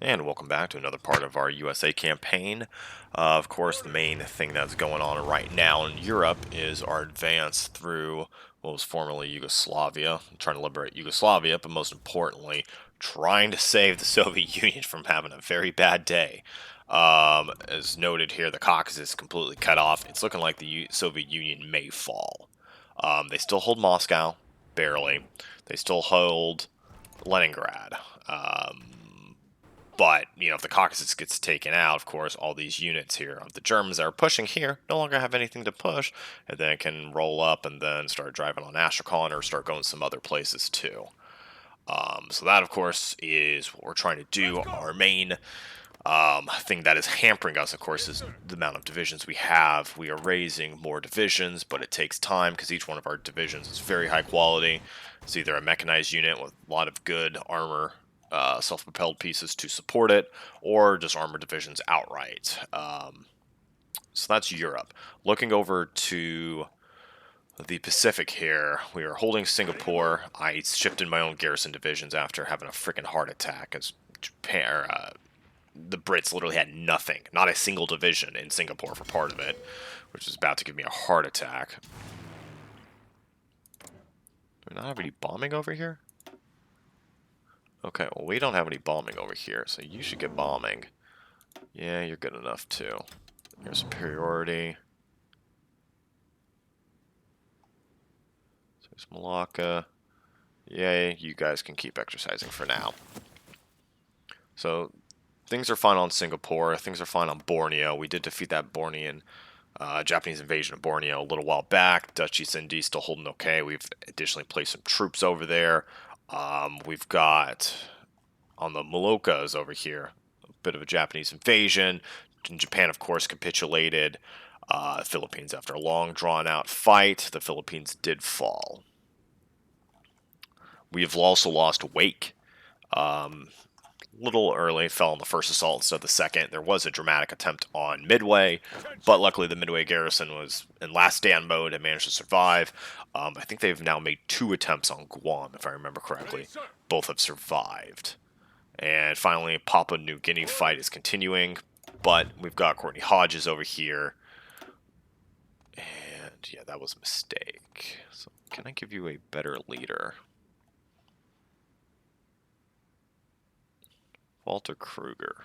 And welcome back to another part of our USA campaign. Of course, the main thing that's going on right now in Europe is our advance through what was formerly Yugoslavia, trying to liberate Yugoslavia, but most importantly, trying to save the Soviet Union from having a very bad day. As noted here, the Caucasus is completely cut off. It's looking like the Soviet Union may fall. They still hold Moscow, barely. They still hold Leningrad. But, if the Caucasus gets taken out, of course, all these units here of the Germans that are pushing here no longer have anything to push, and then it can roll up and then start driving on Astrakhan or start going some other places too. So that, of course, is what we're trying to do. Our main thing that is hampering us, of course, is the amount of divisions we have. We are raising more divisions, but it takes time because each one of our divisions is very high quality. It's either a mechanized unit with a lot of good armor, self-propelled pieces to support it, or just armor divisions outright. So that's Europe. Looking over to the Pacific here, we are holding Singapore. I shipped in my own garrison divisions after having a freaking heart attack as Japan, the Brits literally had nothing, not a single division in Singapore for part of it, which was about to give me a heart attack. Do we not have any bombing over here? Okay, well, we don't have any bombing over here, so you should get bombing. Yeah, you're good enough, too. Your superiority. So there's Malacca. Yay, you guys can keep exercising for now. So, things are fine on Singapore. Things are fine on Borneo. We did defeat that Bornean Japanese invasion of Borneo a little while back. Dutch East Indies still holding okay. We've additionally placed some troops over there. We've got on the Moluccas over here a bit of a Japanese invasion. And Japan, of course, capitulated. Philippines, after a long, drawn-out fight, the Philippines did fall. We've also lost Wake. Little early, fell on the first assault instead of the second. There was a dramatic attempt on Midway, but luckily the Midway garrison was in last stand mode and managed to survive. I think they've now made 2 attempts on Guam, if I remember correctly. Both have survived. And finally, Papua New Guinea fight is continuing, but we've got Courtney Hodges over here. And yeah, that was a mistake. So can I give you a better leader? Walter Kruger.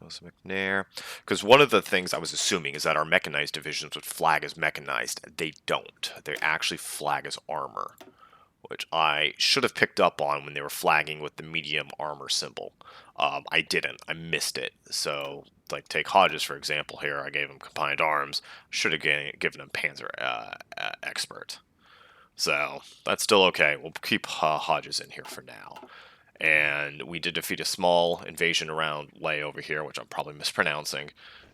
Goes McNair. Because one of the things I was assuming is that our mechanized divisions would flag as mechanized. They don't. They actually flag as armor, which I should have picked up on when they were flagging with the medium armor symbol. I didn't. I missed it. So, like, take Hodges, for example, here. I gave him combined arms. Should have given him Panzer Expert. So, that's still okay. We'll keep Hodges in here for now. And we did defeat a small invasion around Leh over here, which I'm probably mispronouncing.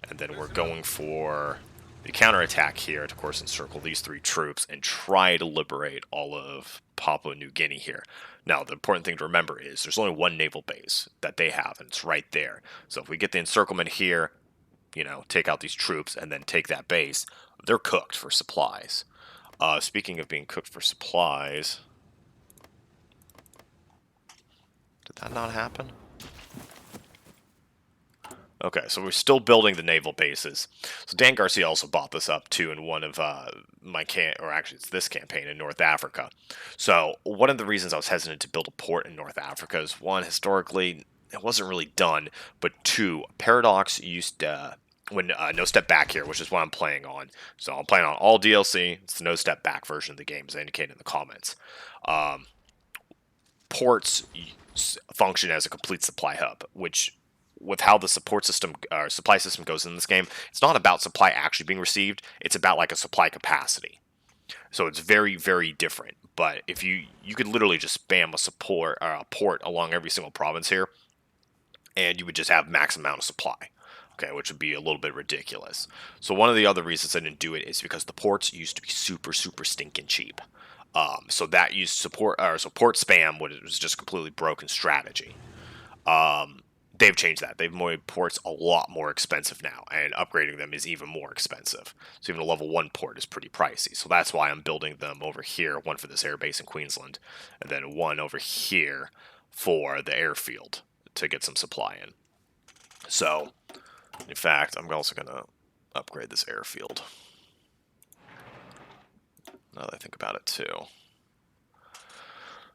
And then we're going for the counterattack here to, of course, encircle these 3 troops and try to liberate all of Papua New Guinea here. Now, the important thing to remember is there's only one naval base that they have, and it's right there. So if we get the encirclement here, take out these troops and then take that base, they're cooked for supplies. Speaking of being cooked for supplies, did that not happen? Okay, so we're still building the naval bases. So Dan Garcia also bought this up too in one of or actually it's this campaign in North Africa. So one of the reasons I was hesitant to build a port in North Africa is, one, historically it wasn't really done, but 2, Paradox used when No Step Back here, which is what I'm playing on. So I'm playing on all DLC. It's the No Step Back version of the game, as I indicated in the comments. Ports function as a complete supply hub, which, with how the supply system goes in this game, it's not about supply actually being received. It's about like a supply capacity. So it's very, very different. But if you could literally just spam a port along every single province here, and you would just have max amount of supply. Okay, which would be a little bit ridiculous. So one of the other reasons I didn't do it is because the ports used to be super, super stinking cheap. So that used support spam was just completely broken strategy. they've changed that. They've made ports a lot more expensive now, and upgrading them is even more expensive. So even a level 1 port is pretty pricey. So that's why I'm building them over here, one for this airbase in Queensland, and then one over here for the airfield to get some supply in. So, in fact, I'm also going to upgrade this airfield. Now that I think about it, too.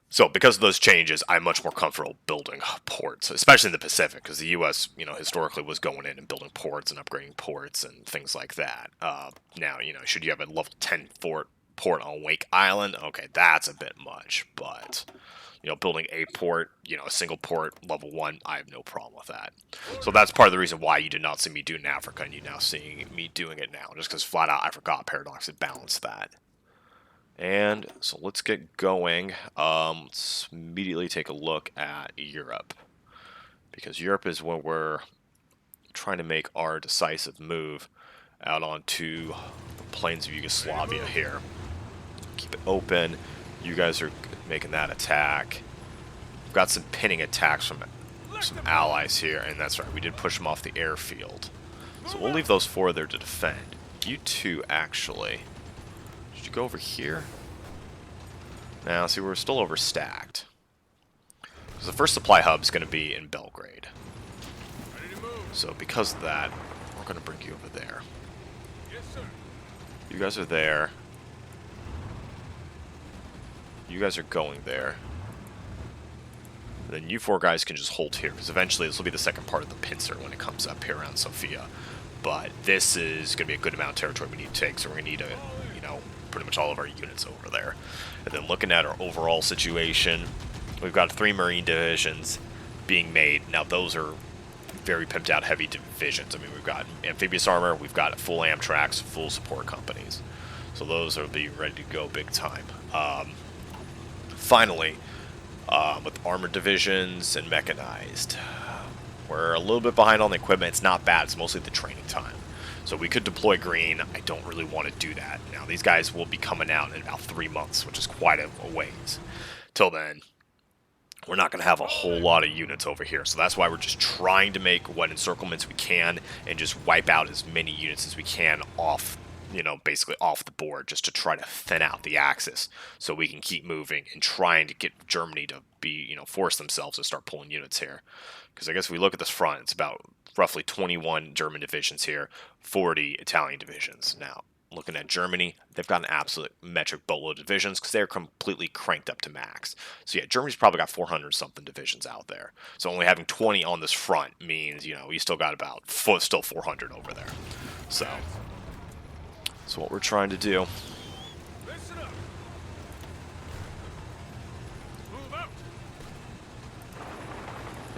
So, because of those changes, I'm much more comfortable building ports, especially in the Pacific, because the U.S., historically was going in and building ports and upgrading ports and things like that. Now, should you have a level 10 port on Wake Island? Okay, that's a bit much, but, building a port, a single port, level 1, I have no problem with that. So that's part of the reason why you did not see me do it in Africa, and you're now seeing me doing it now, just because flat out I forgot Paradox had balanced that. And so let's get going. Let's immediately take a look at Europe, because Europe is where we're trying to make our decisive move out onto the plains of Yugoslavia here. Keep it open. You guys are making that attack. We've got some pinning attacks from some allies here, and that's right, we did push them off the airfield. So we'll leave those 4 there to defend. You 2 actually. Should you go over here? Now, see, we're still overstacked. So the first supply hub is going to be in Belgrade. So because of that, we're going to bring you over there. Yes, sir. You guys are there. You guys are going there. And then you 4 guys can just hold here, because eventually this will be the second part of the pincer when it comes up here around Sofia. But this is going to be a good amount of territory we need to take, so we're going to need pretty much all of our units over there. And then looking at our overall situation, we've got 3 Marine divisions being made. Now those are very pimped out heavy divisions. I mean, we've got amphibious armor, we've got full Amtracs, full support companies. So those will be ready to go big time. Finally, with armored divisions and mechanized, we're a little bit behind on the equipment. It's not bad, it's mostly the training time. So we could deploy green. I don't really want to do that. Now, these guys will be coming out in about 3 months, which is quite a ways. Till then, we're not going to have a whole lot of units over here. So that's why we're just trying to make what encirclements we can and just wipe out as many units as we can off, basically off the board, just to try to thin out the axis so we can keep moving and trying to get Germany to be, force themselves to start pulling units here. Because I guess if we look at this front, it's about roughly 21 German divisions here, 40 Italian divisions. Now, looking at Germany, they've got an absolute metric boatload of divisions because they're completely cranked up to max. So yeah, Germany's probably got 400-something divisions out there. So only having 20 on this front means, you still got about still 400 over there. So that's what we're trying to do.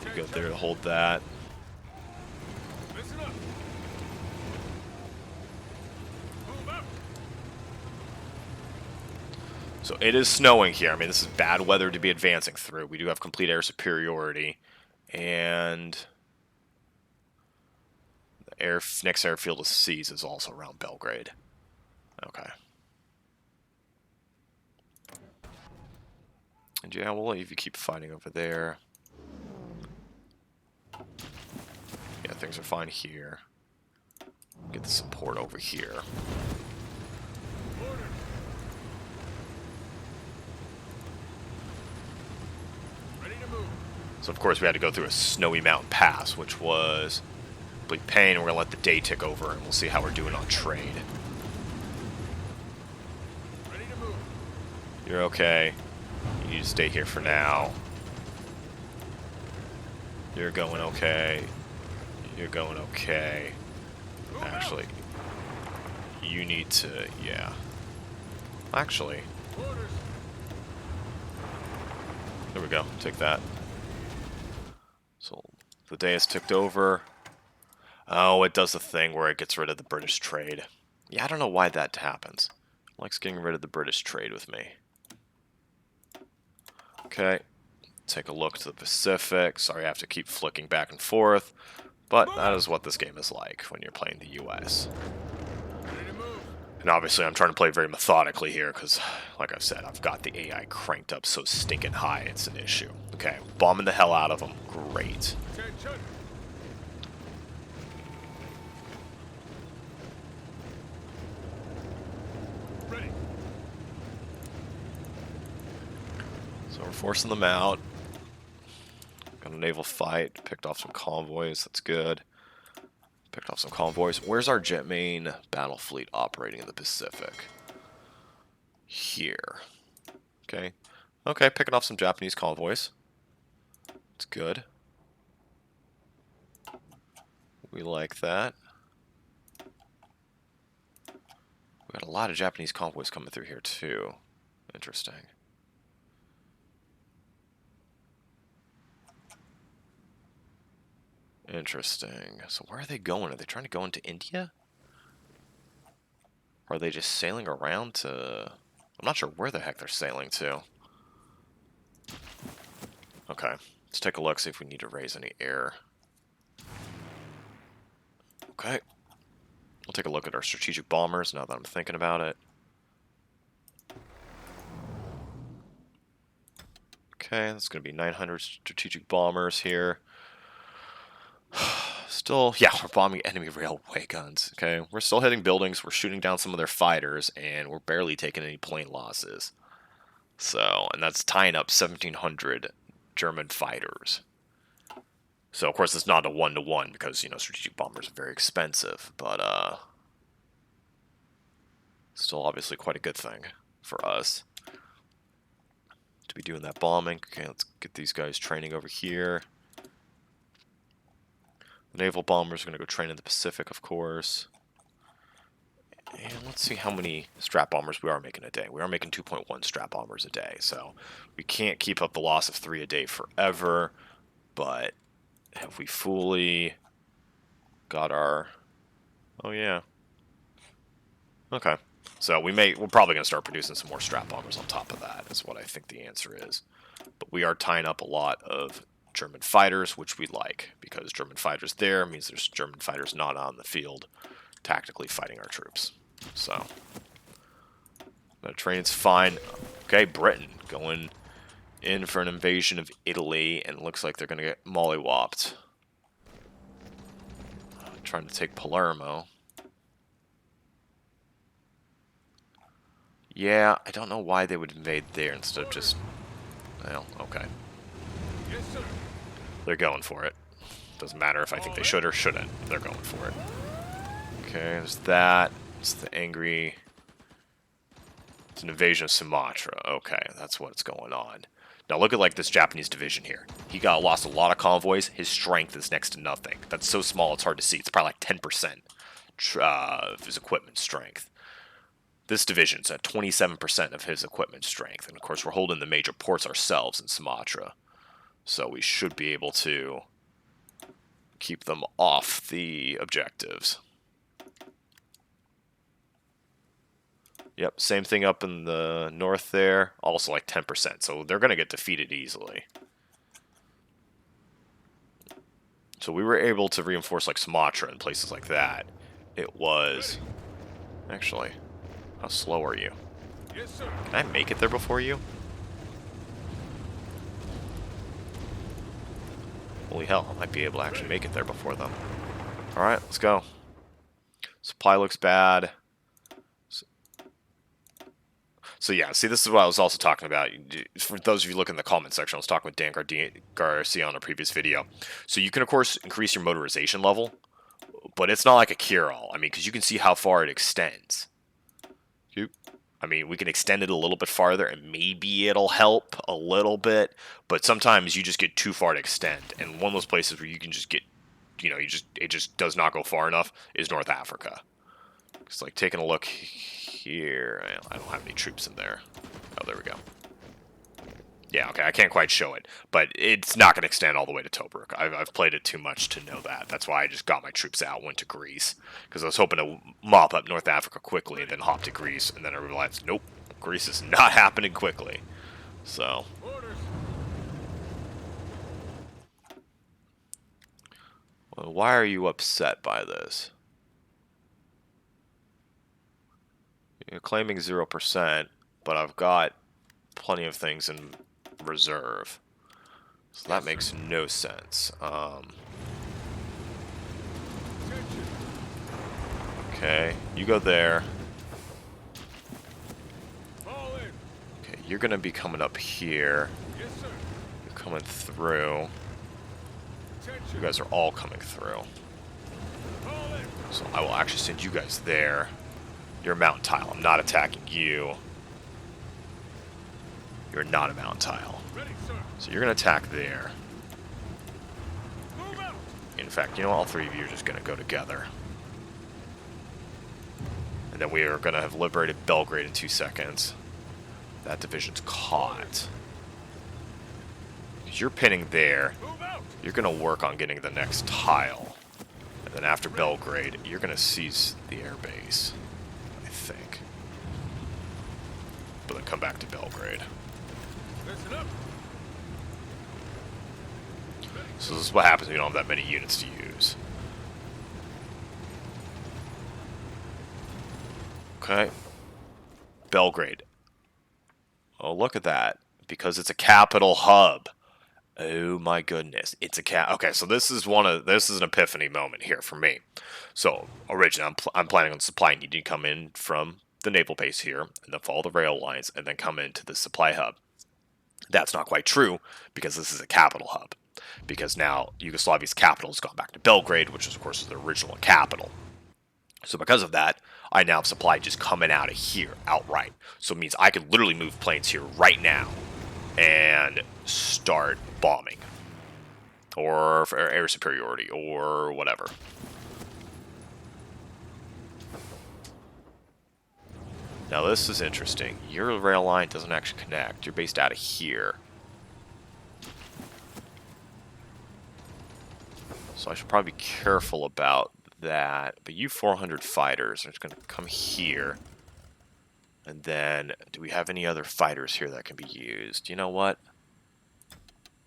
You go there to hold that. So it is snowing here. I mean, this is bad weather to be advancing through. We do have complete air superiority. And the next airfield to seize is also around Belgrade. Okay. And yeah, we'll leave you keep fighting over there. Yeah, things are fine here. Get the support over here. So of course we had to go through a snowy mountain pass, which was a complete pain. We're going to let the day tick over and we'll see how we're doing on trade. You're okay. You need to stay here for now. You're going okay. You're going okay. Actually, you need to, yeah. Actually, there we go. Take that. So the day has ticked over. Oh, it does the thing where it gets rid of the British trade. Yeah, I don't know why that happens. It likes getting rid of the British trade with me. Okay. Take a look to the Pacific. Sorry, I have to keep flicking back and forth. But that is what this game is like when you're playing the US. And obviously I'm trying to play very methodically here because, like I've said, I've got the AI cranked up so stinking high it's an issue. Okay, bombing the hell out of them. Great. So we're forcing them out. Got a naval fight. Picked off some convoys. That's good. Picked off some convoys. Where's our jet main battle fleet operating in the Pacific? Here. Okay. Okay, picking off some Japanese convoys. It's good. We like that. We got a lot of Japanese convoys coming through here too. Interesting. Interesting. So where are they going? Are they trying to go into India? Or are they just sailing around to... I'm not sure where the heck they're sailing to. Okay. Let's take a look, see if we need to raise any air. Okay. We'll take a look at our strategic bombers now that I'm thinking about it. Okay, that's going to be 900 strategic bombers here. Still, yeah, we're bombing enemy railway guns, okay? We're still hitting buildings, we're shooting down some of their fighters, and we're barely taking any plane losses. So, and that's tying up 1,700 German fighters. So, of course, it's not a one-to-one because, you know, strategic bombers are very expensive, but, still obviously quite a good thing for us to be doing that bombing. Okay, let's get these guys training over here. The naval bombers are going to go train in the Pacific, of course. And let's see how many strat bombers we are making a day. We are making 2.1 strat bombers a day, so we can't keep up the loss of 3 a day forever, but have we fully got our... Oh, yeah. Okay. So we're probably going to start producing some more strat bombers on top of that, is what I think the answer is. But we are tying up a lot of German fighters, which we like, because German fighters there means there's German fighters not on the field tactically fighting our troops. So, the training's fine. Okay, Britain going in for an invasion of Italy, and it looks like they're going to get mollywopped. Trying to take Palermo. Yeah, I don't know why they would invade there instead of just... Well, okay. Yes, sir. They're going for it. Doesn't matter if I think they should or shouldn't. They're going for it. Okay, there's that. It's the angry... It's an invasion of Sumatra. Okay, that's what's going on. Now look at like this Japanese division here. He lost a lot of convoys. His strength is next to nothing. That's so small it's hard to see. It's probably like 10% of his equipment strength. This division's at 27% of his equipment strength. And of course we're holding the major ports ourselves in Sumatra. So we should be able to keep them off the objectives. Yep, same thing up in the north there. Also like 10%, so they're going to get defeated easily. So we were able to reinforce like Sumatra and places like that. It was... Actually, how slow are you? Yes, sir. Can I make it there before you? Holy hell, I might be able to actually make it there before them. Alright, let's go. Supply looks bad. So yeah, see, this is what I was also talking about. For those of you looking in the comment section, I was talking with Dan Garcia on a previous video. So you can, of course, increase your motorization level, but it's not like a cure-all. I mean, because you can see how far it extends. I mean, we can extend it a little bit farther, and maybe it'll help a little bit, but sometimes you just get too far to extend. And one of those places where you can just get, you know, it just does not go far enough is North Africa. It's like taking a look here. I don't have any troops in there. Oh, there we go. Yeah, okay, I can't quite show it, but it's not going to extend all the way to Tobruk. I've played it too much to know that. That's why I just got my troops out, went to Greece, because I was hoping to mop up North Africa quickly and then hop to Greece, and then I realized, nope, Greece is not happening quickly. So... Orders. Well, why are you upset by this? You're claiming 0%, but I've got plenty of things in reserve. So that makes no sense. Okay, you go there. Fall in. Okay, you're going to be coming up here. Yes, sir. You're coming through. You Attention. guys are all coming through. Fall in. So I will actually send you guys there. You're a mountain tile. I'm not attacking you. You're not a mountain tile. Ready, sir. So you're going to attack there. Move out. In fact, you know, all three of you are just going to go together. And then we are going to have liberated Belgrade in 2 seconds. That division's caught. Because you're pinning there. Move out. You're going to work on getting the next tile. And then after Belgrade, you're going to seize the airbase. I think. But then come back to Belgrade. Listen up. So this is what happens when you don't have that many units to use. Okay. Belgrade. Oh, look at that. Because it's a capital hub. Oh my goodness. It's a okay, so this is an epiphany moment here for me. So, originally I'm planning on supply needing to come in from the naval base here and then follow the rail lines and then come into the supply hub. That's not quite true because this is a capital hub. Because now Yugoslavia's capital has gone back to Belgrade, which is, of course, the original capital. So because of that, I now have supply just coming out of here outright. So it means I could literally move planes here right now and start bombing. Or for air superiority or whatever. Now this is interesting. Your rail line doesn't actually connect. You're based out of here. So I should probably be careful about that. But you 400 fighters are just going to come here. And then, do we have any other fighters here that can be used? You know what?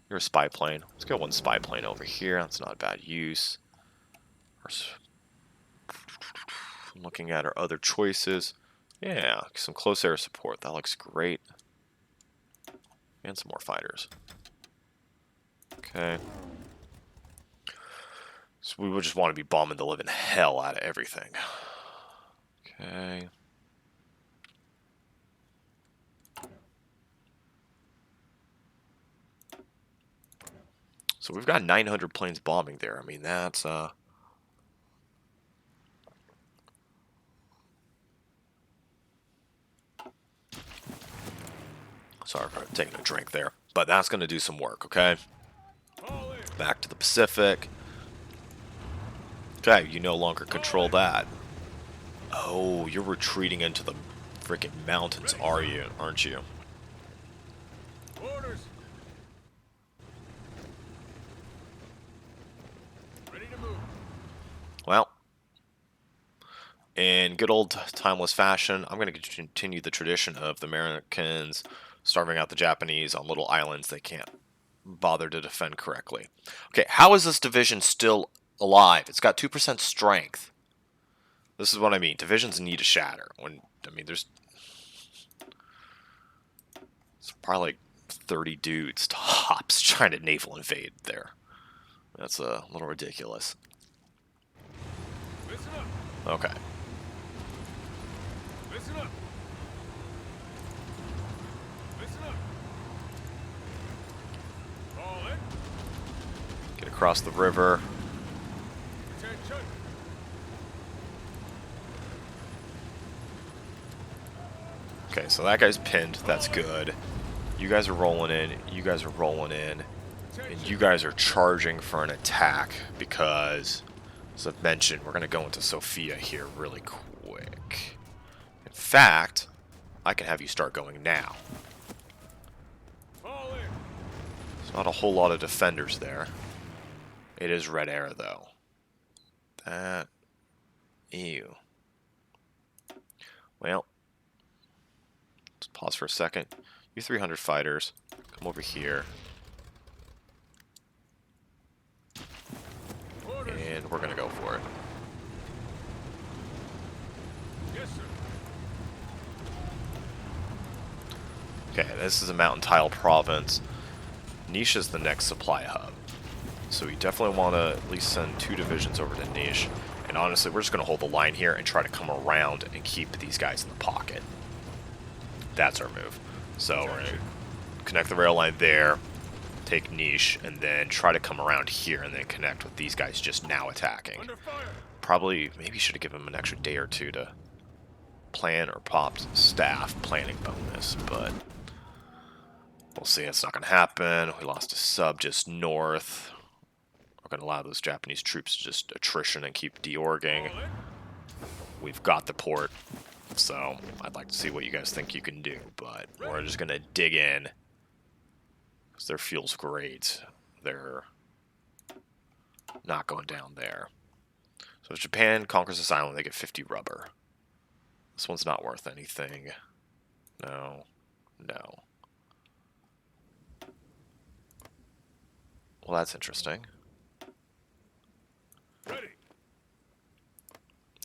You're a spy plane. Let's get one spy plane over here. That's not a bad use. I'm looking at our other choices. Yeah, some close air support. That looks great. And some more fighters. Okay. So we would just want to be bombing the living hell out of everything. Okay. So we've got 900 planes bombing there. I mean, that's sorry for taking a drink there. But that's going to do some work, okay? Fall in. Back to the Pacific. Okay, you no longer control that. Oh, you're retreating into the freaking mountains, aren't you? Orders. Ready to move. Well, in good old timeless fashion, I'm going to continue the tradition of the Americans starving out the Japanese on little islands they can't bother to defend correctly. Okay, how is this division still alive? It's got 2% strength. This is what I mean. Divisions need to shatter. There's probably like 30 dudes tops trying to naval invade there. That's a little ridiculous. Listen up. Okay. Listen up. Listen up. Fall in. Get across the river. Attention. Okay, so that guy's pinned. That's good. You guys are rolling in. You guys are rolling in. And you guys are charging for an attack because, as I've mentioned, we're going to go into Sofia here really quick. In fact, I can have you start going now. Fall in. There's not a whole lot of defenders there. It is red air, though. That... Ew. Well, let's pause for a second. You 300 fighters, come over here. Orders. And we're going to go for it. Yes, sir. Okay, this is a mountain tile province. Niche is the next supply hub. So we definitely want to at least send 2 divisions over to Niche. And honestly, we're just going to hold the line here and try to come around and keep these guys in the pocket. That's our move. So we're going to connect the rail line there, take niche, and then try to come around here and then connect with these guys just now attacking. Under fire. Probably, maybe should have given them an extra day or two to plan or pop staff planning bonus, but we'll see. It's not going to happen. We lost a sub just north. We're going to allow those Japanese troops to just attrition and keep deorging. All in. We've got the port, so I'd like to see what you guys think you can do, but we're just going to dig in because their fuel's great. They're not going down there. So if Japan conquers this island, they get 50 rubber. This one's not worth anything. No. No. Well, that's interesting. Ready.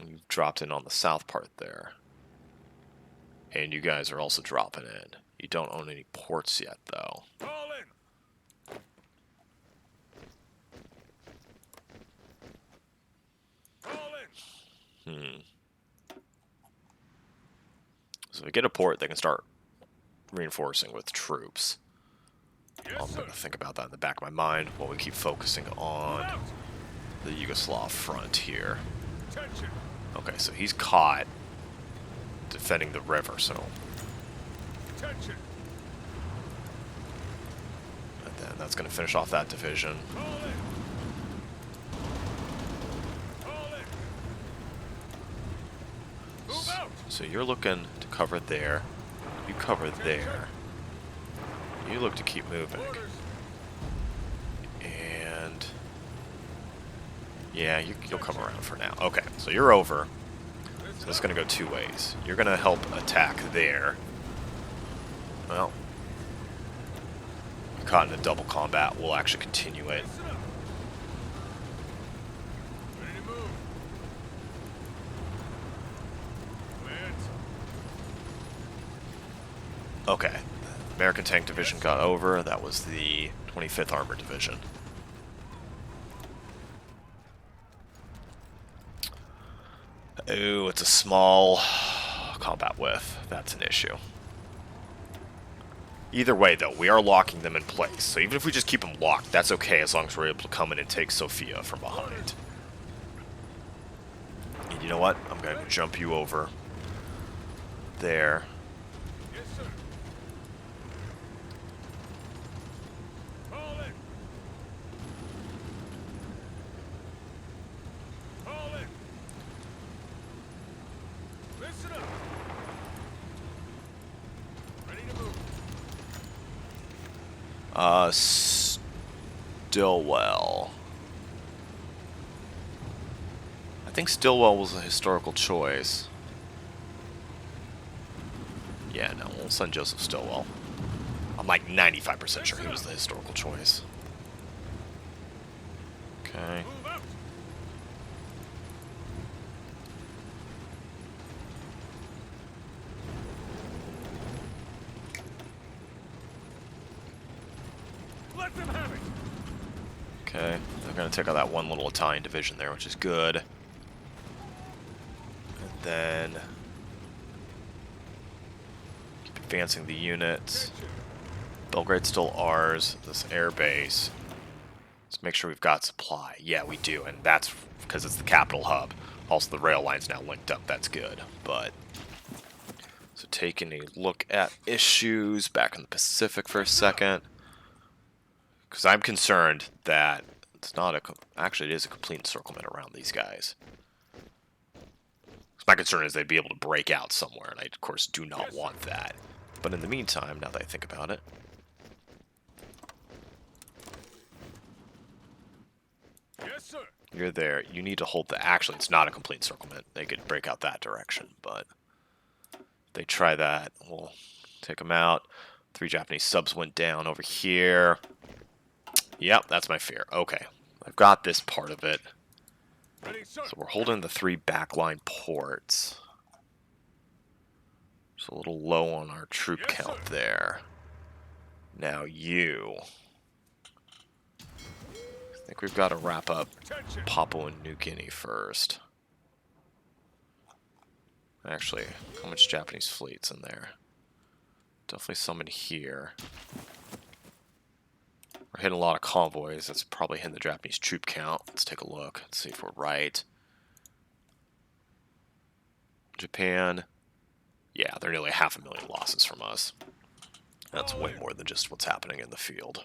You've dropped in on the south part there. And you guys are also dropping in. You don't own any ports yet, though. All in. All in. So if we get a port, they can start reinforcing with troops. Yes, I'm sir. going to think about that in the back of my mind while we keep focusing on Out. the Yugoslav front here. Attention. Okay, so he's caught defending the river, so... Attention. And then that's going to finish off that division. All in. All in. Move out. So you're looking to cover there. You cover there. You look to keep moving. Orders. And... yeah, you'll come around for now. Okay, so you're over. So this is going to go two ways. You're going to help attack there. Well, we're caught in a double combat. We'll actually continue it. Listen up. Ready to move. Command. Okay. American Tank Division got over. That was the 25th Armored Division. Oh, it's a small combat width. That's an issue. Either way, though, we are locking them in place. So even if we just keep them locked, that's okay as long as we're able to come in and take Sofia from behind. And you know what? I'm going to jump you over there. Yes, sir. All in. All in. Listen up. Ready to move. Stillwell. I think Stillwell was a historical choice. Yeah, no, we'll send Joseph Stillwell. I'm like 95% sure he was the historical choice. Okay. Move out. Let them have it. Okay, they're going to take out that one little Italian division there, which is good. And then keep advancing the units. Attention. Belgrade's still ours, this air base. Let's make sure we've got supply. Yeah, we do, and that's because it's the capital hub. Also, the rail line's now linked up. That's good, but... So taking a look at issues back in the Pacific for a second. Because I'm concerned that it's not a... Actually, it is a complete encirclement around these guys. My concern is they'd be able to break out somewhere, and I, of course, do not want that. But in the meantime, now that I think about it... Yes, sir. You're there. You need to hold the... Actually, it's not a complete encirclement. They could break out that direction, but... If they try that, we'll take them out. 3 Japanese subs went down over here. Yep, that's my fear. Okay. I've got this part of it. Ready, sir. So we're holding the 3 backline ports. Just a little low on our troop Yes, count sir. there. Now you... I think we've got to wrap up Attention. Papua and New Guinea first. Actually, how much Japanese fleet's in there? Definitely some in here. We're hitting a lot of convoys. That's probably hitting the Japanese troop count. Let's take a look. Let's see if we're right. Japan. Yeah, they're nearly 500,000 losses from us. That's way more than just what's happening in the field.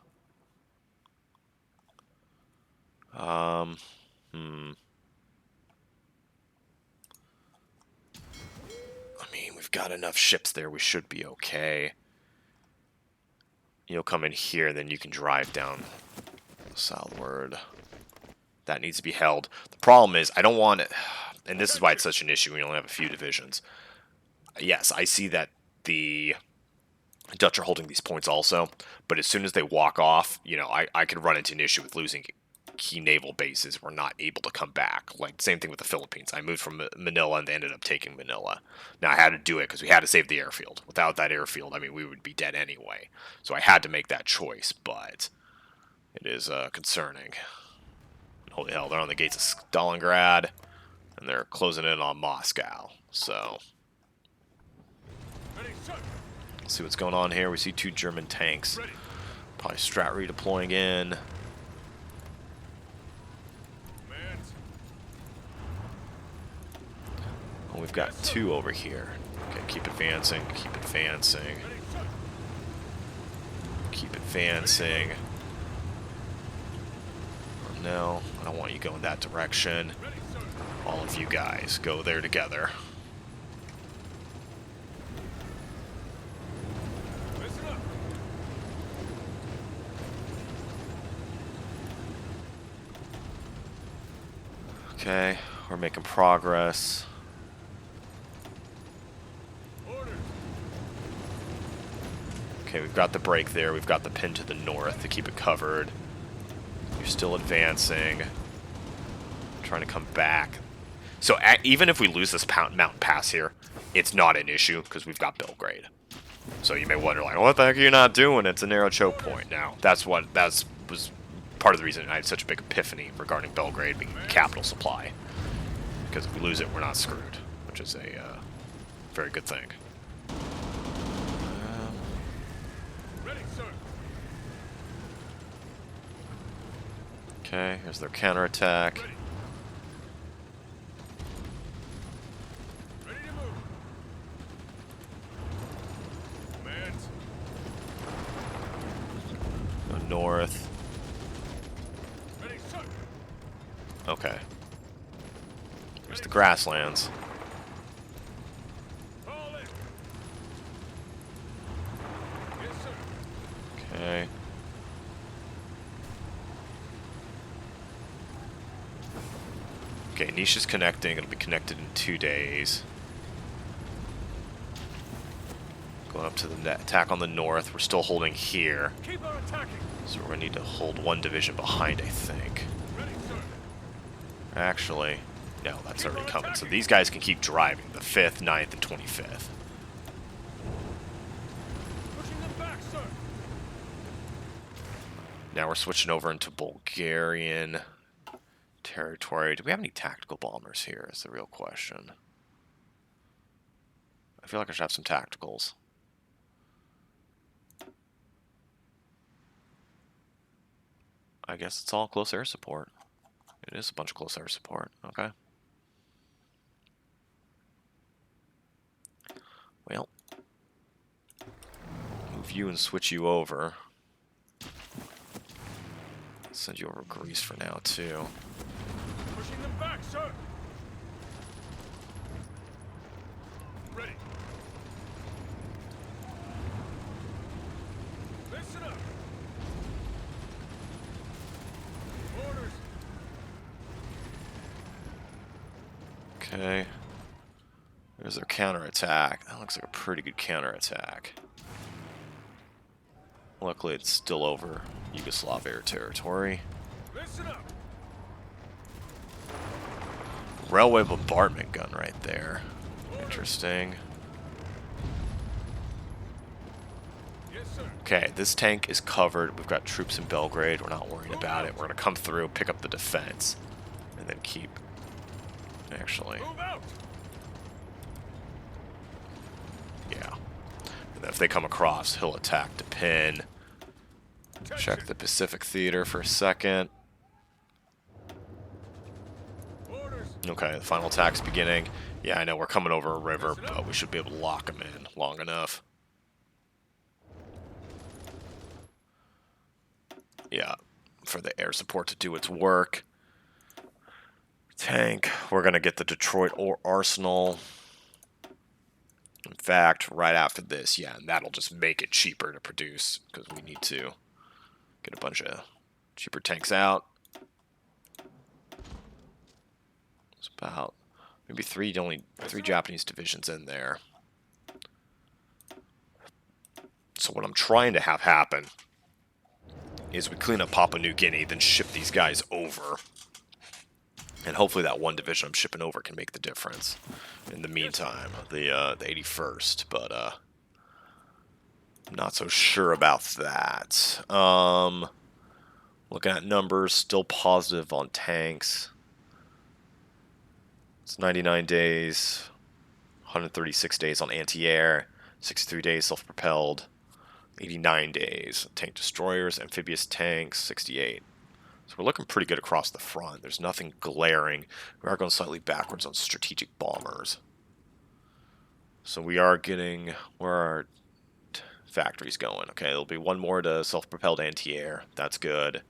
I mean, we've got enough ships there. We should be okay. You'll come in here, then you can drive down southward. That needs to be held. The problem is, I don't want it, and this is why it's such an issue. We only have a few divisions. Yes, I see that the Dutch are holding these points also, but as soon as they walk off, you know, I could run into an issue with losing key naval bases. We're not able to come back. Like, same thing with the Philippines. I moved from Manila and they ended up taking Manila. Now, I had to do it because we had to save the airfield. Without that airfield, I mean, we would be dead anyway. So I had to make that choice, but it is concerning. Holy hell, they're on the gates of Stalingrad, and they're closing in on Moscow. So, let's see what's going on here. We see 2 German tanks. Probably strat redeploying in. Oh, we've got 2 over here. Okay, keep advancing, keep advancing. Keep advancing. Oh, no, I don't want you going that direction. All of you guys, go there together. Okay, we're making progress. Okay, we've got the break there. We've got the pin to the north to keep it covered. You're still advancing. Trying to come back. So even if we lose this mountain pass here, it's not an issue because we've got Belgrade. So you may wonder, like, what the heck are you not doing? It's a narrow choke point. Now, that was part of the reason I had such a big epiphany regarding Belgrade being capital supply. Because if we lose it, we're not screwed, which is a very good thing. Okay, here's their counterattack. Ready to move. Commands. Go north. Ready, sir. Okay. Here's the grasslands. Fall in. Yes, sir. Okay. Okay, Niche is connecting. It'll be connected in 2 days. Going up to the attack on the north. We're still holding here. Keep on attacking. So we're going to need to hold 1 division behind, I think. Ready, sir. Actually, no, that's already coming. So these guys can keep driving. The 5th, 9th, and 25th. Pushing them back, sir. Now we're switching over into Bulgarian territory. Do we have any tactical bombers here is the real question. I feel like I should have some tacticals. I guess it's all close air support. It is a bunch of close air support. Okay. Well, move you and switch you over. Send you over Greece for now, too. Pushing them back, sir. Ready. Listen up. Orders. Okay. There's their counterattack. That looks like a pretty good counterattack. Luckily, it's still over Yugoslav air territory. Listen up. Railway bombardment gun right there. Interesting. Yes, sir. Okay, this tank is covered. We've got troops in Belgrade. We're not worried about it. We're going to come through, pick up the defense, and then keep... Actually, Move out. yeah. And if they come across, he'll attack to pin. Attention. Check the Pacific Theater for a second. Orders. Okay, the final attack's beginning. Yeah, I know we're coming over a river, but we should be able to lock him in long enough. Yeah, for the air support to do its work. Tank, we're going to get the Detroit or Arsenal. In fact, right after this, yeah, and that'll just make it cheaper to produce, because we need to get a bunch of cheaper tanks out. It's about maybe only three Japanese divisions in there. So what I'm trying to have happen is we clean up Papua New Guinea, then ship these guys over. And hopefully that one division I'm shipping over can make the difference. In the meantime, the 81st, but I'm not so sure about that. Looking at numbers, still positive on tanks. It's 99 days, 136 days on anti-air, 63 days self-propelled, 89 days tank destroyers, amphibious tanks, 68. So we're looking pretty good across the front. There's nothing glaring. We are going slightly backwards on strategic bombers. So we are getting... Where are our factories going? Okay, there'll be one more to self-propelled anti-air. That's good.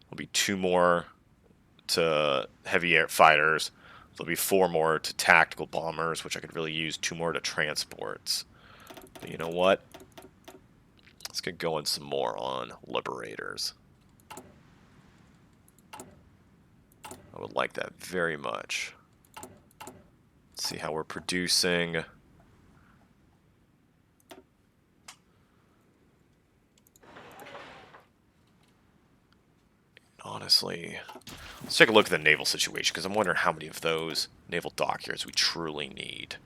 There'll be 2 more to heavy air fighters. There'll be 4 more to tactical bombers, which I could really use. 2 more to transports. But you know what? Let's get going some more on liberators. I would like that very much. Let's see how we're producing. Honestly, let's take a look at the naval situation, because I'm wondering how many of those naval dockyards we truly need.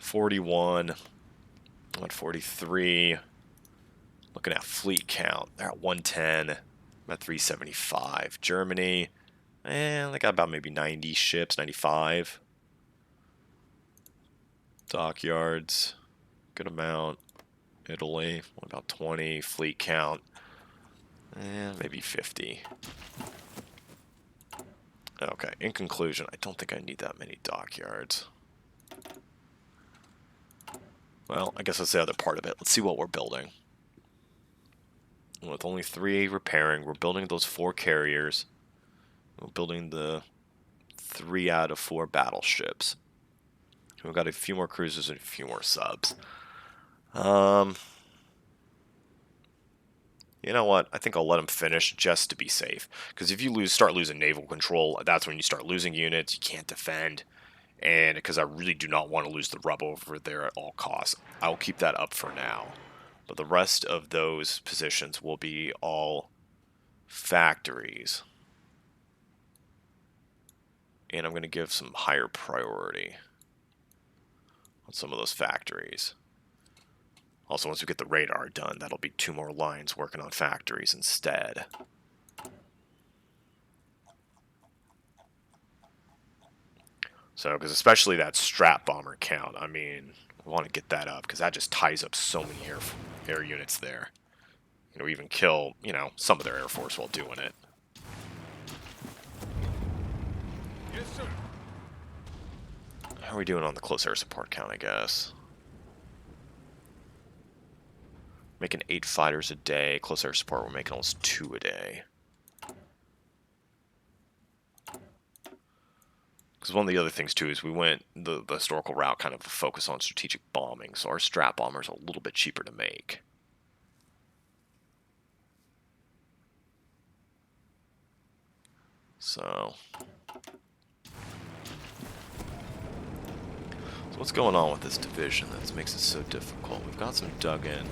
41, 143. Looking at fleet count, they're at 110. I'm at 375. Germany, they got about maybe 90 ships, 95. Dockyards, good amount. Italy, about 20. Fleet count, maybe 50. Okay, in conclusion, I don't think I need that many dockyards. Well, I guess that's the other part of it. Let's see what we're building. With only 3 repairing, we're building those 4 carriers. We're building the 3 out of 4 battleships. We've got a few more cruisers and a few more subs. You know what? I think I'll let them finish just to be safe. Because if you start losing naval control, that's when you start losing units. You can't defend. And because I really do not want to lose the rub over there at all costs, I'll keep that up for now. But the rest of those positions will be all factories. And I'm going to give some higher priority on some of those factories. Also, once we get the radar done, that'll be 2 more lines working on factories instead. So, because especially that strap bomber count, I mean, we want to get that up, because that just ties up so many air units there. You know, even kill, some of their air force while doing it. Yes, sir. How are we doing on the close air support count, I guess? Making 8 fighters a day. Close air support, we're making almost 2 a day. Because one of the other things, too, is we went the historical route, kind of a focus on strategic bombing. So our strap bombers are a little bit cheaper to make. So what's going on with this division that makes it so difficult? We've got some dug-in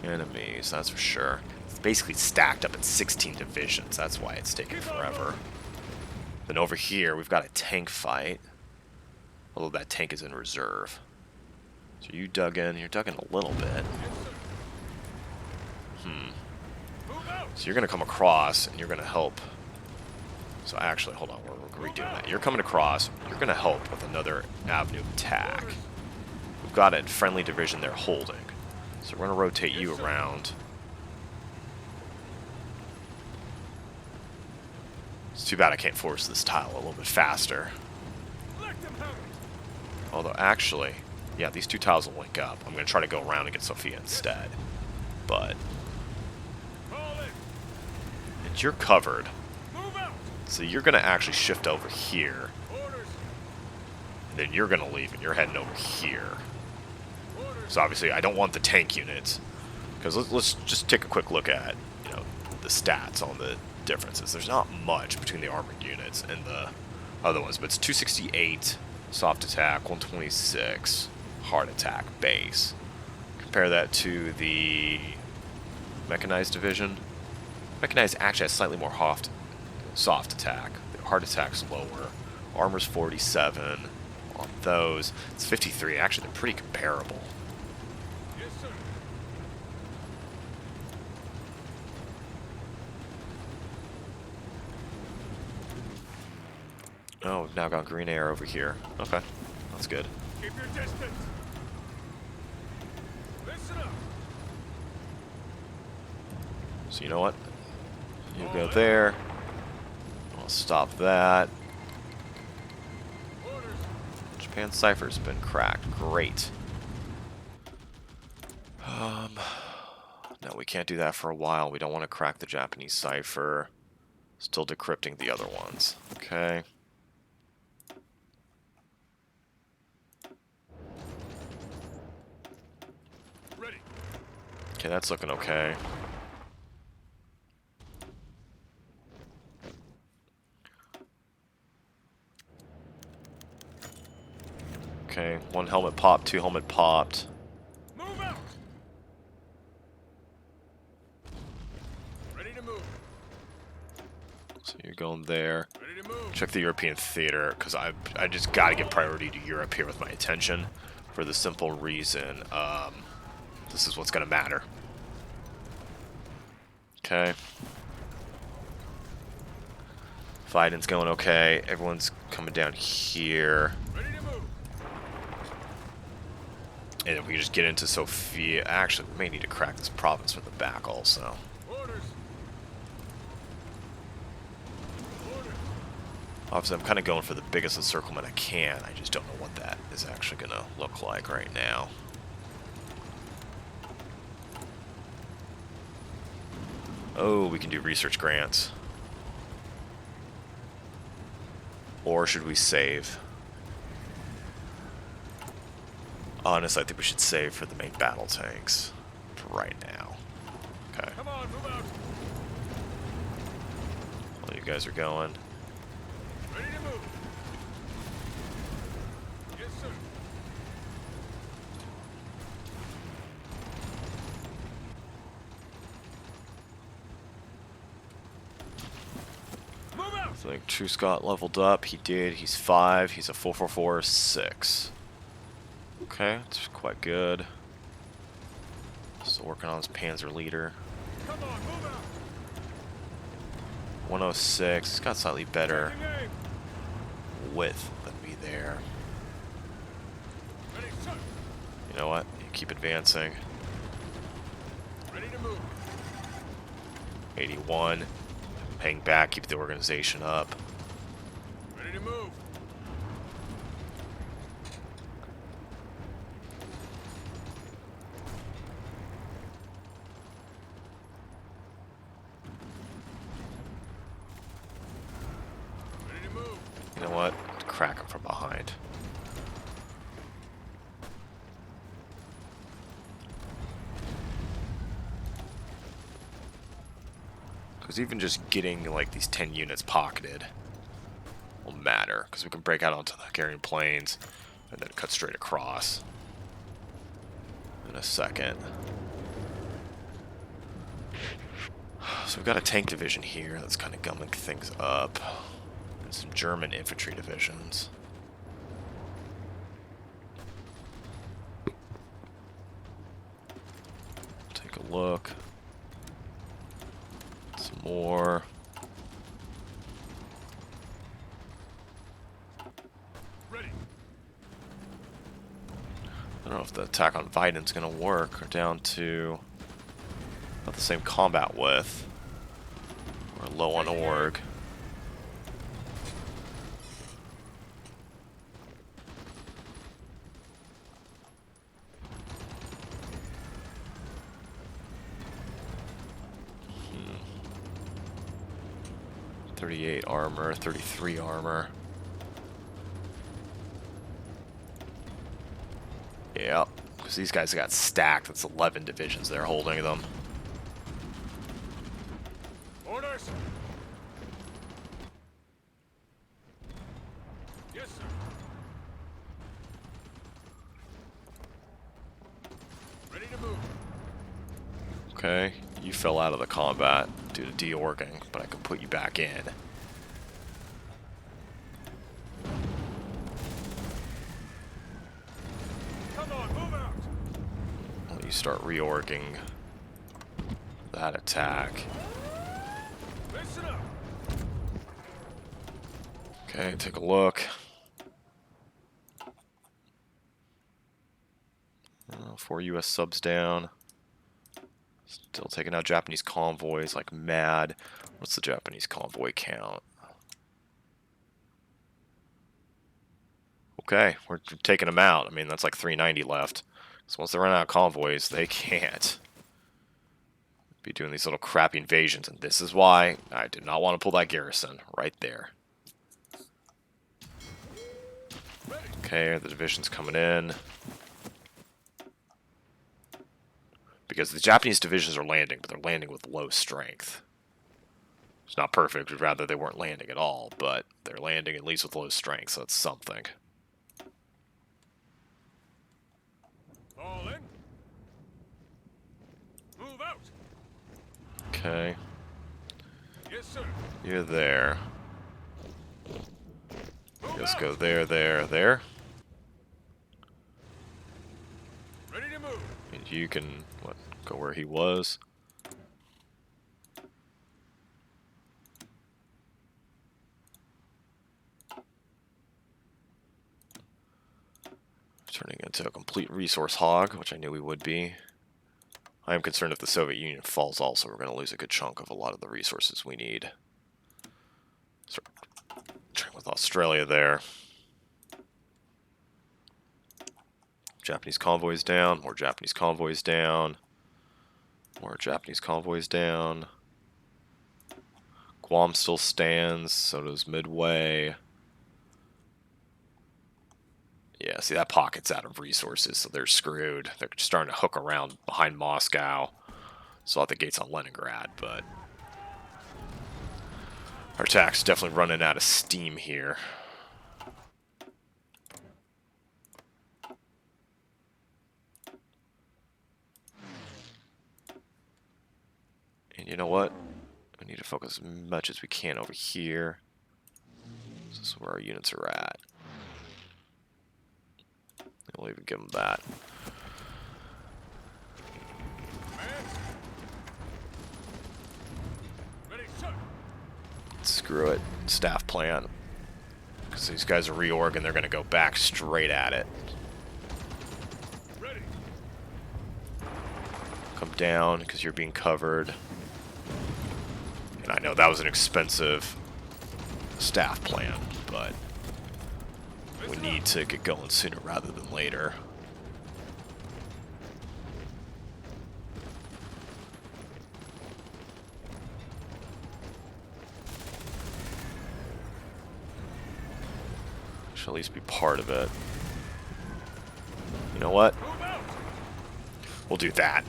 enemies, that's for sure. It's basically stacked up in 16 divisions. That's why it's taking forever. Then over here, we've got a tank fight. Although that tank is in reserve. So you dug in. You're dug in a little bit. So you're going to come across, and you're going to help. So actually, hold on. We're redoing that. You're coming across. You're going to help with another avenue of attack. we've got a friendly division there holding. So we're going to rotate you around. It's too bad I can't force this tile a little bit faster. Let them have it. Although, actually, yeah, these two tiles will link up. I'm going to try to go around and get Sophia instead. But, Call it. and you're covered. Move out. So you're going to actually shift over here. Orders. And then you're going to leave and you're heading over here. Orders. So obviously, I don't want the tank units. Because let's just take a quick look at, the stats on the differences. There's not much between the armored units and the other ones, but it's 268 soft attack, 126 hard attack base. Compare that to the mechanized division. Mechanized actually has slightly more soft attack. The hard attack's lower. Armor's 47. On those, it's 53. Actually, they're pretty comparable. Yes, sir. Oh, we've now got green air over here. Okay, that's good. Keep your distance. Listen up. So you know what? You go there. I'll stop that. Orders. Japan cipher's been cracked. Great. No, we can't do that for a while. We don't want to crack the Japanese cipher. Still decrypting the other ones. Okay. Ready. Okay, that's looking okay. Okay, one helmet popped, two helmet popped. Move out. Ready to move. So you're going there. Ready to move. Check the European theater, because I just got to give priority to Europe here with my attention, for the simple reason, this is what's going to matter. Okay. Fighting's going okay. Everyone's coming down here. Ready to move. And if we just get into Sofia, actually, we may need to crack this province from the back also. Orders. Orders. Obviously, I'm kind of going for the biggest encirclement I can. I just don't know what that is actually going to look like right now. Oh, we can do research grants. Or should we save? Honestly, I think we should save for the main battle tanks for right now. Okay. Come on, move out. Well, you guys are going. Ready to move. Yes, sir. Move out. I think True Scott leveled up. He did. He's 5. He's a 444-6. Okay, that's quite good. Still working on his Panzer leader. Come on, move out. 106. He's got slightly better Taking aim. width than me there. Ready, sir. You know what? You keep advancing. Ready to move. 81. Hang back. Keep the organization up. Ready to move. Ready to move. You know what? Crack him from behind. Because even just getting like these 10 units pocketed will matter. Because we can break out onto the Hungarian plains and then cut straight across in a second. So we've got a tank division here that's kind of gumming things up. And some German infantry divisions. Take a look. Some more. Ready. I don't know if the attack on Viden's going to work. We're down to about the same combat width. We're low on org. Hmm. 38 armor, 33 armor. Yep, because these guys got stacked. That's 11 divisions they're holding them. Orders. Yes, sir. Ready to move. Okay, you fell out of the combat due to deorging, but I can put you back in. Come on, move out. Let you start reorging that attack. Listen up. Okay, take a look. 4 US subs down. Still taking out Japanese convoys like mad. What's the Japanese convoy count? Okay, we're taking them out. I mean, that's like 390 left. So once they run out of convoys, they can't be doing these little crappy invasions. And this is why I did not want to pull that garrison right there. Okay, the division's coming in. Because the Japanese divisions are landing, but they're landing with low strength. It's not perfect. We'd rather they weren't landing at all, but they're landing at least with low strength, so that's something. All in. Move out. Okay, Yes, sir. you're there. Move Just out. go there, there, there. Ready to move. And you can, what, go where he was. Turning into a complete resource hog, which I knew we would be. I am concerned if the Soviet Union falls also, we're going to lose a good chunk of a lot of the resources we need. Start trying with Australia there. Japanese convoys down, more Japanese convoys down. More Japanese convoys down. Guam still stands, so does Midway. Yeah, see, that pocket's out of resources, so they're screwed. They're starting to hook around behind Moscow. Still at the gates on Leningrad, but our attack's definitely running out of steam here. And you know what? We need to focus as much as we can over here. This is where our units are at. We'll even give them that. Ready, sir. Screw it. Staff plan. Because these guys are reorg and they're going to go back straight at it. Ready. Come down because you're being covered. And I know that was an expensive staff plan, but we need to get going sooner rather than later. Should at least be part of it. You know what? Move out. We'll do that.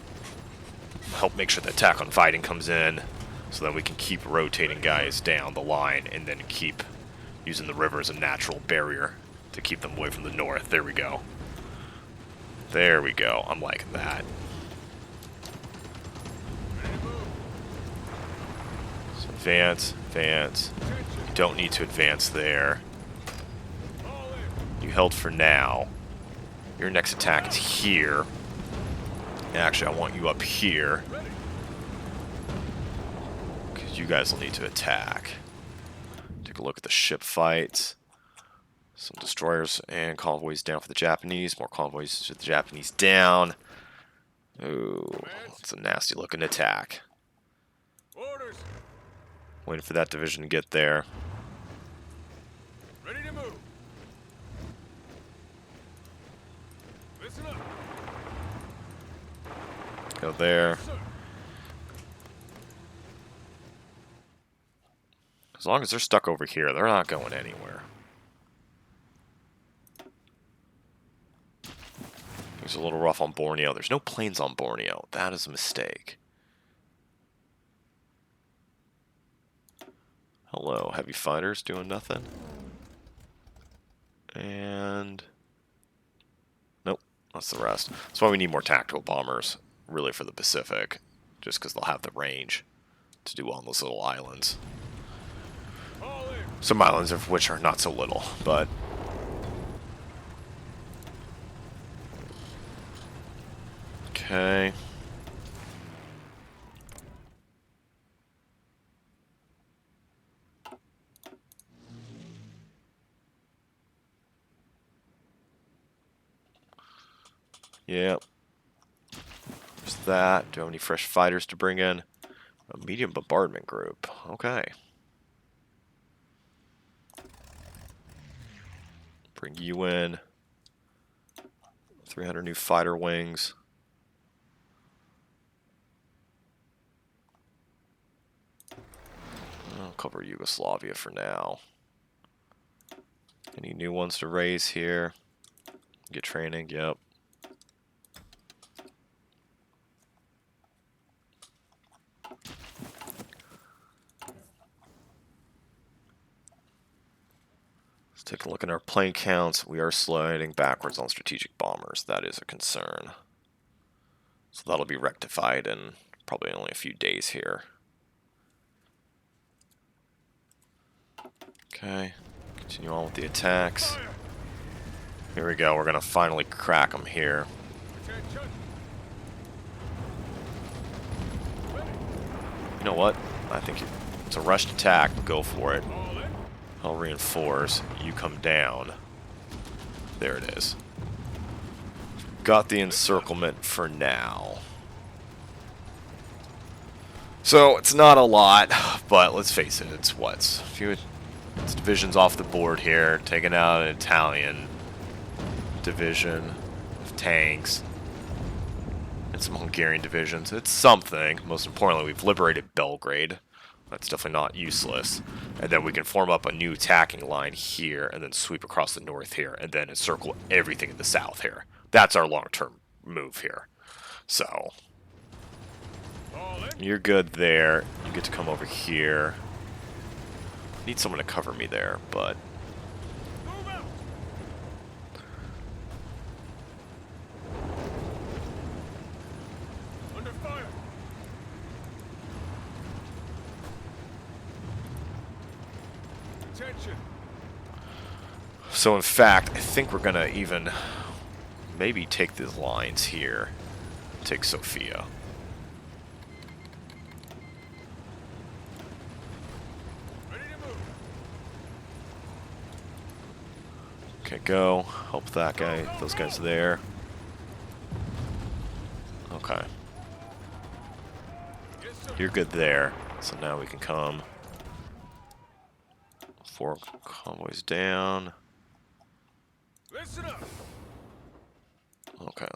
Help make sure the attack on fighting comes in, so that we can keep rotating guys down the line and then keep using the river as a natural barrier to keep them away from the north. There we go. There we go. I'm liking that. Ready to move. So advance, advance. You don't need to advance there. All in. You held for now. Your next attack is here. Actually, I want you up here, Ready. because you guys will need to attack. Take a look at the ship fights. Some destroyers and convoys down for the Japanese. More convoys to the Japanese down. Ooh, that's a nasty looking attack. Orders. Waiting for that division to get there. Ready to move. Listen up. Go there. Sir. As long as they're stuck over here, they're not going anywhere. It's a little rough on Borneo. There's no planes on Borneo. That is a mistake. Hello, heavy fighters doing nothing. And nope, that's the rest. That's why we need more tactical bombers, really, for the Pacific, just because they'll have the range to do on those little islands. All in. Some islands of which are not so little, but okay. Yep. There's that. Do I have any fresh fighters to bring in? A medium bombardment group. Okay. Bring you in. 300 new fighter wings. I'll cover Yugoslavia for now. Any new ones to raise here? Get training, yep. Let's take a look at our plane counts. We are sliding backwards on strategic bombers. That is a concern. So that'll be rectified in probably only a few days here. Okay, continue on with the attacks. Fire. Here we go, we're gonna finally crack them here. Attention. Ready. You know what? I think it's a rushed attack, but go for it. All in. I'll reinforce. You come down. There it is. Got the encirclement for now. So, it's not a lot, but let's face it, it's what? It's divisions off the board here, taking out an Italian division of tanks and some Hungarian divisions. It's something. Most importantly, we've liberated Belgrade. That's definitely not useless. And then we can form up a new attacking line here and then sweep across the north here and then encircle everything in the south here. That's our long-term move here. So, All in. you're good there. You get to come over here. Need someone to cover me there, but Move out. Under fire. Attention. so in fact, I think we're gonna even maybe take the lines here. Take Sofia. Ready to move. Okay, go. Help that guy, those guys there. Okay. Yes, sir. You're good there. So now we can come. 4 convoys down. Listen up. Okay.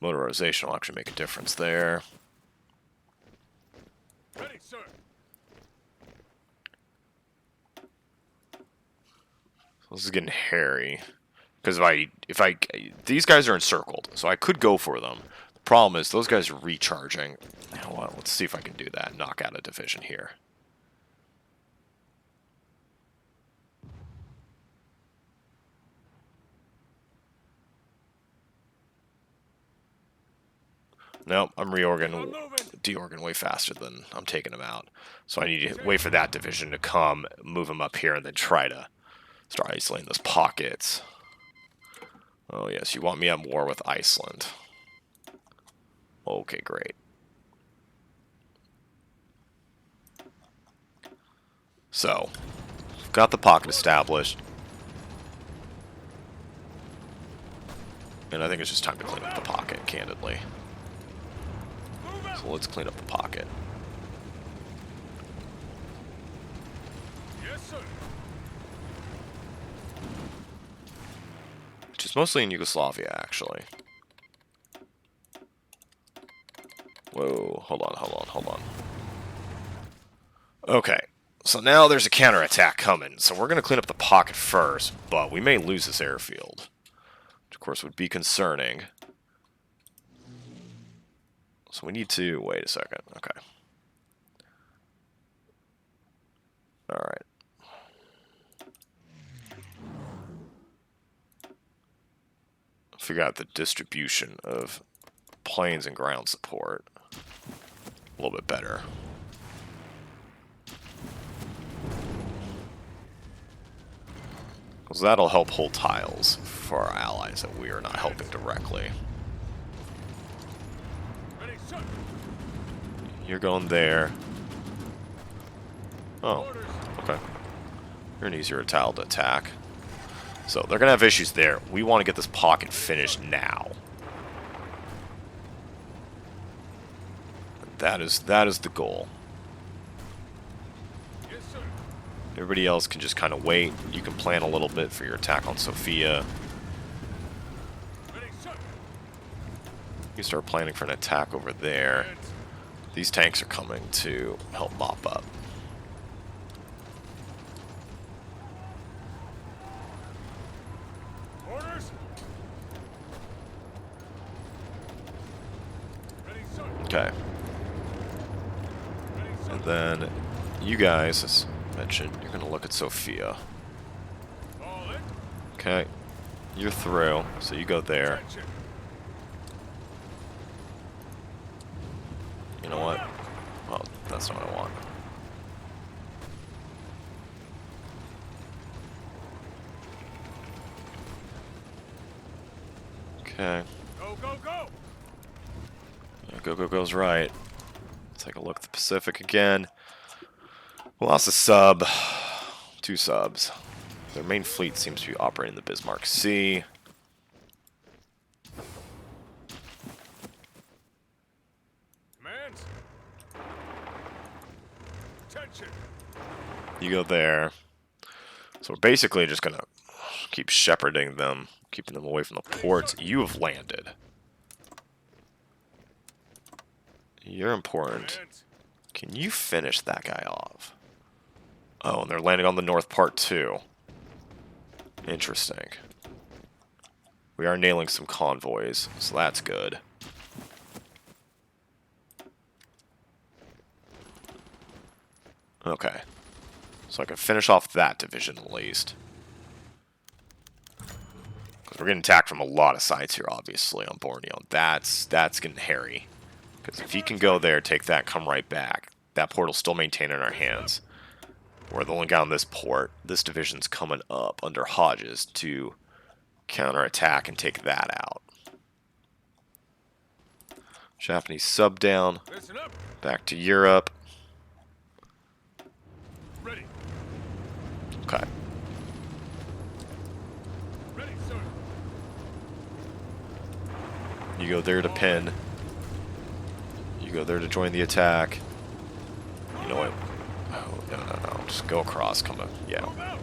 Motorization will actually make a difference there. Ready, sir. So this is getting hairy. Because these guys are encircled, so I could go for them. The problem is those guys are recharging. You know what? Let's see if I can do that. Knock out a division here. Nope, I'm deorging way faster than I'm taking them out. So I need to wait for that division to come, move them up here, and then try to start isolating those pockets. Oh yes, you want me at war with Iceland. Okay, great. So, got the pocket established. And I think it's just time to clean up the pocket, candidly. Move out. So let's clean up the pocket. Yes, sir. Which is mostly in Yugoslavia, actually. Whoa, hold on. Okay, so now there's a counterattack coming, so we're going to clean up the pocket first, but we may lose this airfield. Which, of course, would be concerning. So we need to... Wait a second. Okay. Alright. Figure out the distribution of planes and ground support a little bit better. Because that'll help hold tiles for our allies that we are not helping directly. Ready, sir. You're going there. Oh, Orders. okay. You're an easier tile to attack. So they're going to have issues there. We want to get this pocket finished now. That is the goal. Yes, sir. Everybody else can just kind of wait. You can plan a little bit for your attack on Sofia. Ready, sir. You start planning for an attack over there. Hands. These tanks are coming to help mop up. Orders. Ready, sir. Okay. Ready, sir. And then you guys, as mentioned, you're going to look at Sofia. Fall in. Okay. You're through, so you go there. Attention. You know what? Oh, that's not what I want. Okay. Go, go, go. Yeah, go goes right. Take a look at the Pacific again. We lost a sub. 2 subs. Their main fleet seems to be operating the Bismarck Sea. Commands. Attention. You go there. So we're basically just gonna keep shepherding them, keeping them away from the ports. You have landed. You're important. Commands. Can you finish that guy off? Oh, and they're landing on the north part too. Interesting. We are nailing some convoys, so that's good. Okay. So I can finish off that division at least. Because we're getting attacked from a lot of sides here, obviously, on Borneo. That's getting hairy. Because if he can go there, take that, come right back, that port will still maintain in our hands. We're the only guy on this port. This division's coming up under Hodges to counterattack and take that out. Japanese sub down. Listen up. Back to Europe. Ready. Okay. Ready, sir. You go there to pin. You go there to join the attack. You know what? Oh, no. Just go across. Come on. Yeah. Move out.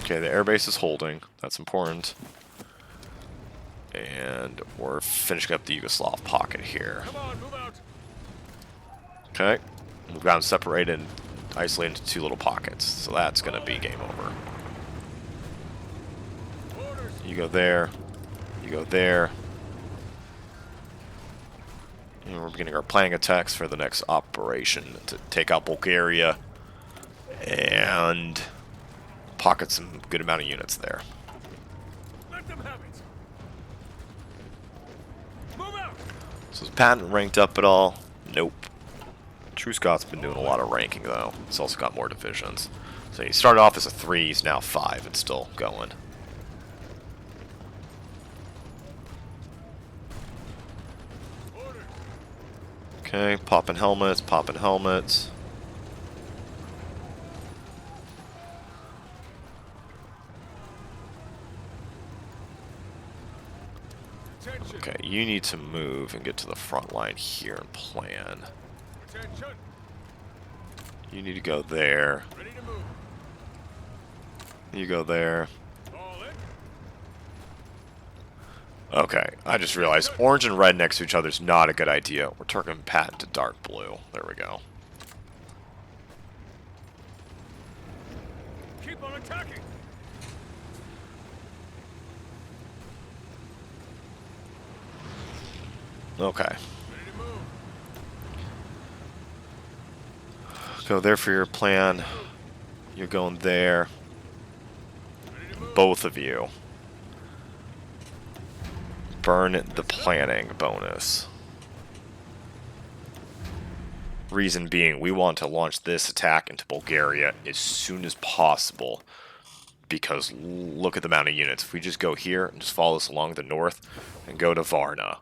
Okay, the airbase is holding. That's important. And we're finishing up the Yugoslav pocket here. Come on, move out. Okay. We've got them separated, isolated into 2 little pockets. So that's going to be game over. Orders. You go there. You go there. And we're beginning our planning attacks for the next operation to take out Bulgaria and pocket some good amount of units there. Let them have it. Move out. So is Patton ranked up at all? Nope. True Scott's been doing a lot of ranking though. He's also got more divisions. So he started off as a 3, he's now 5 and still going. Orders. Okay, popping helmets, popping helmets. Attention. Okay, you need to move and get to the front line here and plan. Attention. You need to go there. Ready to move. You go there. All in. Okay, I just realized orange and red next to each other is not a good idea. We're turning patent to dark blue. There we go. Keep on attacking. Okay. Ready to move. Go there for your plan. You're going there. Ready to move. Both of you. Burn the planning bonus. Reason being, we want to launch this attack into Bulgaria as soon as possible. Because look at the amount of units. If we just go here and just follow this along the north and go to Varna.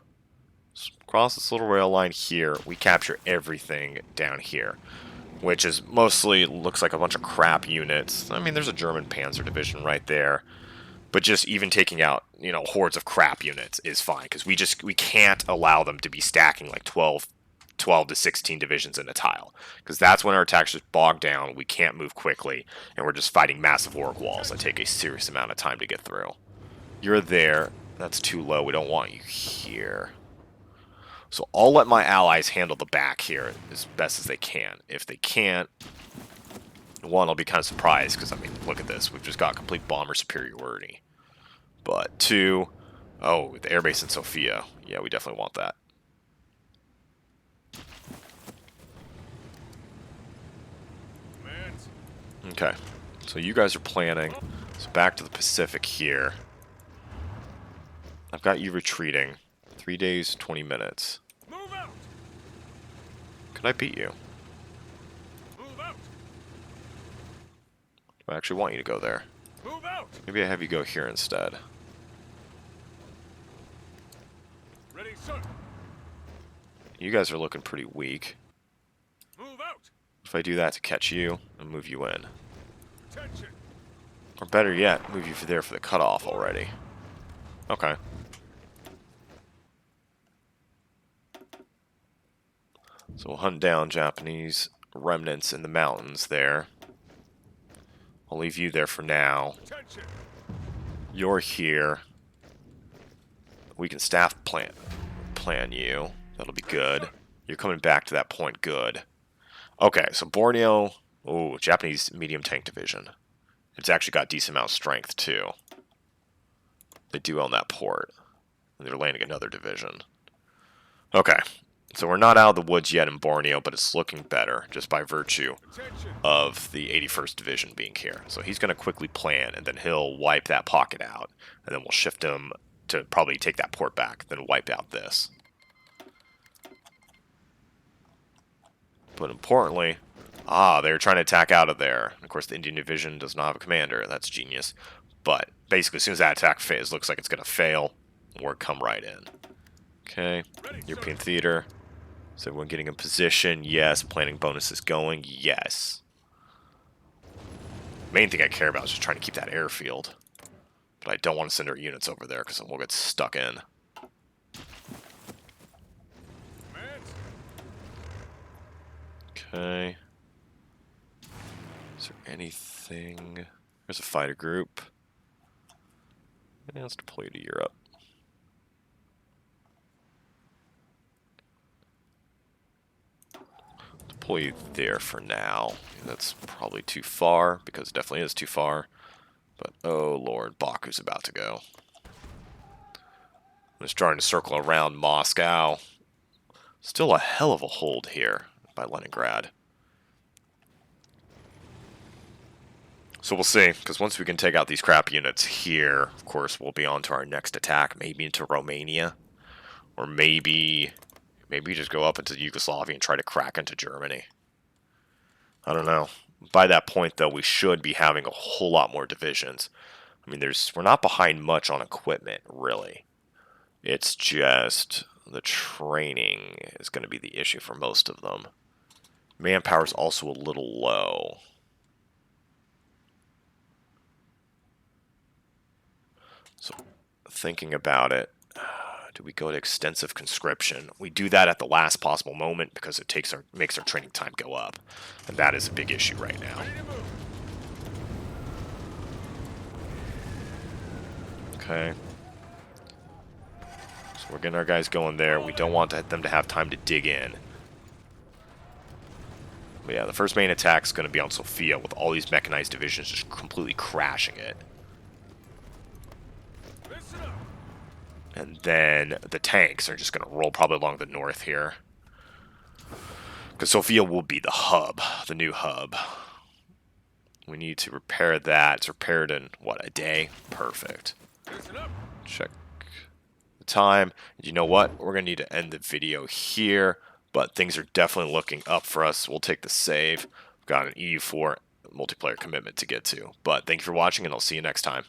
Cross this little rail line here, we capture everything down here. Which is mostly, looks like a bunch of crap units. I mean, there's a German panzer division right there. But just even taking out, you know, hordes of crap units is fine. Because we can't allow them to be stacking like 12 to 16 divisions in a tile. Because that's when our attacks just bog down, we can't move quickly, and we're just fighting massive orc walls that take a serious amount of time to get through. You're there. That's too low. We don't want you here. So I'll let my allies handle the back here as best as they can. If they can't, one, I'll be kind of surprised, because, I mean, look at this. We've just got complete bomber superiority. But two, oh, the airbase in Sofia. Yeah, we definitely want that. Commands. Okay, so you guys are planning. So back to the Pacific here. I've got you retreating. 3 days, 20 minutes. Move out. Could I beat you? Move out. I actually want you to go there. Move out. Maybe I have you go here instead. Ready, sir. You guys are looking pretty weak. Move out. If I do that to catch you and move you in. Attention. Or better yet, move you there for the cutoff already. Okay. So we'll hunt down Japanese remnants in the mountains there. I'll leave you there for now. Attention. You're here. We can staff plan you. That'll be good. You're coming back to that point. Good. Okay, so Borneo. Oh, Japanese medium tank division. It's actually got decent amount of strength too. They do own that port. And they're landing another division. Okay. So we're not out of the woods yet in Borneo, but it's looking better just by virtue Attention. of the 81st Division being here. So he's going to quickly plan, and then he'll wipe that pocket out, and then we'll shift him to probably take that port back, then wipe out this. But importantly, they're trying to attack out of there. Of course, the Indian Division does not have a commander. That's genius. But basically, as soon as that attack fails, looks like it's going to fail, or come right in. Okay, European Theater. Is everyone getting in position? Yes. Planning bonuses going? Yes. Main thing I care about is just trying to keep that airfield. But I don't want to send our units over there because we'll get stuck in. Commands. Okay. Is there anything? There's a fighter group. Yeah, let's deploy to Europe. Deploy you there for now. That's probably too far, because it definitely is too far. But, oh lord, Baku's about to go. I'm just trying to circle around Moscow. Still a hell of a hold here by Leningrad. So we'll see, because once we can take out these crap units here, of course, we'll be on to our next attack, maybe into Romania. Or maybe just go up into Yugoslavia and try to crack into Germany. I don't know. By that point, though, we should be having a whole lot more divisions. I mean, we're not behind much on equipment, really. It's just the training is going to be the issue for most of them. Manpower is also a little low. So, thinking about it, do we go to extensive conscription? We do that at the last possible moment because it makes our training time go up, and that is a big issue right now. Ready to move. Okay. So we're getting our guys going there. We don't want them to have time to dig in. But yeah, the first main attack is going to be on Sofia with all these mechanized divisions just completely crashing it. Listen up. And then the tanks are just going to roll probably along the north here. Because Sofia will be the hub, the new hub. We need to repair that. It's repaired in, what, a day? Perfect. Listen up. Check the time. You know what? We're going to need to end the video here. But things are definitely looking up for us. We'll take the save. We've got an EU4 multiplayer commitment to get to. But thank you for watching, and I'll see you next time.